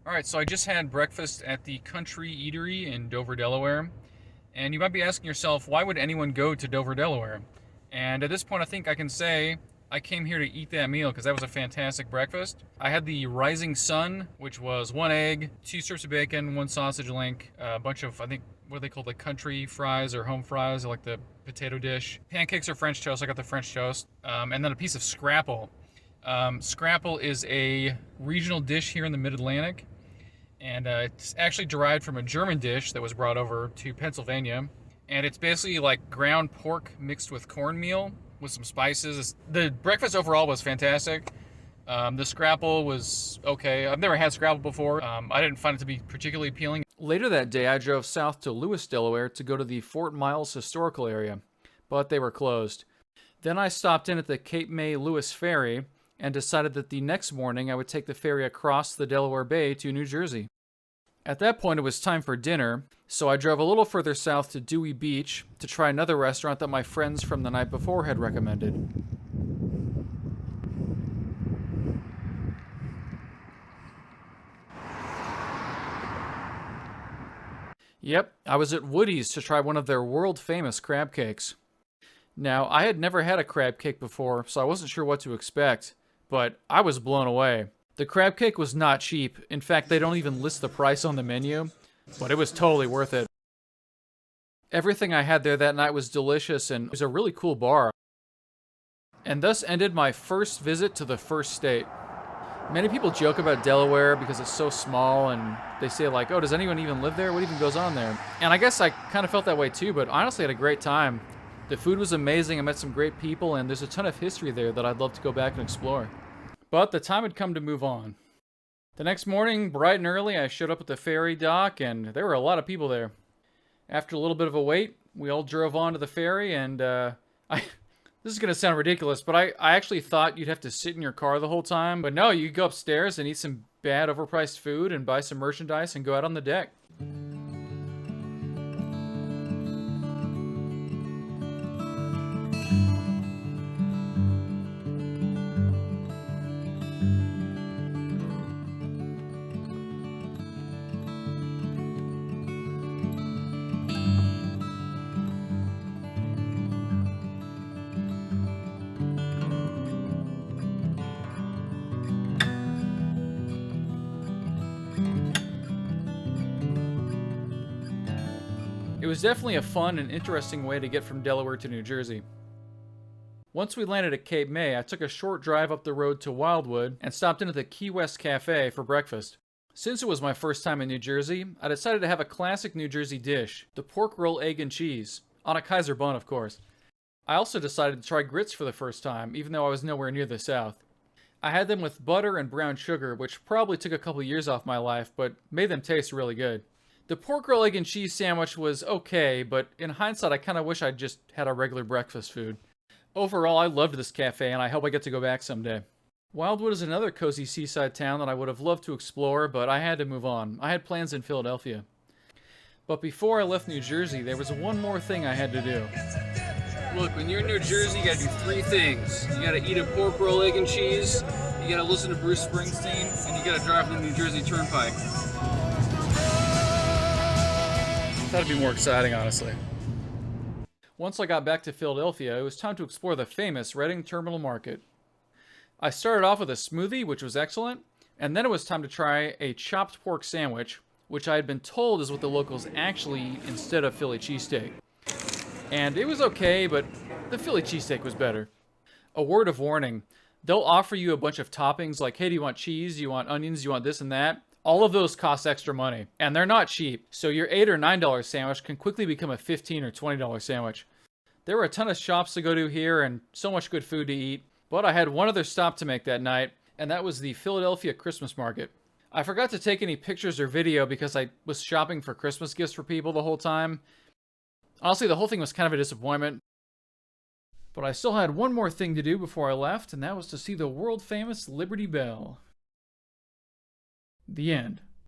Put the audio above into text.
Alright, so I just had breakfast at the Country Eatery in Dover, Delaware. And you might be asking yourself, why would anyone go to Dover, Delaware? And at this point, I think I can say I came here to eat that meal because that was a fantastic breakfast. I had the Rising Sun, which was one egg, two strips of bacon, one sausage link, a bunch of, I think, what are they called, like country fries or home fries, or like the potato dish. Pancakes or French toast. I got the French toast. And then a piece of scrapple. Scrapple is a regional dish here in the Mid Atlantic, and it's actually derived from a German dish that was brought over to Pennsylvania. And it's basically like ground pork mixed with cornmeal with some spices. The breakfast overall was fantastic. The scrapple was okay. I've never had scrapple before. I didn't find it to be particularly appealing. Later that day, I drove south to Lewis, Delaware to go to the Fort Miles historical area, but they were closed. Then I stopped in at the Cape May Lewis Ferry and decided that the next morning I would take the ferry across the Delaware Bay to New Jersey. At that point, it was time for dinner, so I drove a little further south to Dewey Beach to try another restaurant that my friends from the night before had recommended. Yep, I was at Woody's to try one of their world famous crab cakes. Now, I had never had a crab cake before, so I wasn't sure what to expect, but I was blown away. The crab cake was not cheap. In fact, they don't even list the price on the menu, but it was totally worth it. Everything I had there that night was delicious, and it was a really cool bar. And thus ended my first visit to the first state. Many people joke about Delaware because it's so small, and they say like, oh, does anyone even live there? What even goes on there? And I guess I kind of felt that way too, but honestly had a great time. The food was amazing, I met some great people, and there's a ton of history there that I'd love to go back and explore. But the time had come to move on. The next morning, bright and early, I showed up at the ferry dock, and there were a lot of people there. After a little bit of a wait, we all drove onto the ferry, and this is going to sound ridiculous, but I actually thought you'd have to sit in your car the whole time. But no, you could go upstairs and eat some bad, overpriced food and buy some merchandise and go out on the deck. It was definitely a fun and interesting way to get from Delaware to New Jersey. Once we landed at Cape May, I took a short drive up the road to Wildwood and stopped in at the Key West Cafe for breakfast. Since it was my first time in New Jersey, I decided to have a classic New Jersey dish, the pork roll, egg, and cheese, on a Kaiser bun, of course. I also decided to try grits for the first time, even though I was nowhere near the South. I had them with butter and brown sugar, which probably took a couple years off my life, but made them taste really good. The pork roll, egg, and cheese sandwich was okay, but in hindsight, I kind of wish I'd just had a regular breakfast food. Overall, I loved this cafe, and I hope I get to go back someday. Wildwood is another cozy seaside town that I would have loved to explore, but I had to move on. I had plans in Philadelphia. But before I left New Jersey, there was one more thing I had to do. Look, when you're in New Jersey, you gotta do three things. You gotta eat a pork roll, egg, and cheese, you gotta listen to Bruce Springsteen, and you gotta drive the New Jersey Turnpike. That'd be more exciting, honestly. Once I got back to Philadelphia, it was time to explore the famous Reading Terminal Market. I started off with a smoothie, which was excellent, and then it was time to try a chopped pork sandwich, which I had been told is what the locals actually eat instead of Philly cheesesteak. And it was okay, but the Philly cheesesteak was better. A word of warning, they'll offer you a bunch of toppings like, hey, do you want cheese, do you want onions, do you want this and that? All of those cost extra money, and they're not cheap, so your $8 or $9 sandwich can quickly become a $15 or $20 sandwich. There were a ton of shops to go to here and so much good food to eat, but I had one other stop to make that night, and that was the Philadelphia Christmas Market. I forgot to take any pictures or video because I was shopping for Christmas gifts for people the whole time. Honestly, the whole thing was kind of a disappointment, but I still had one more thing to do before I left, and that was to see the world-famous Liberty Bell. The end.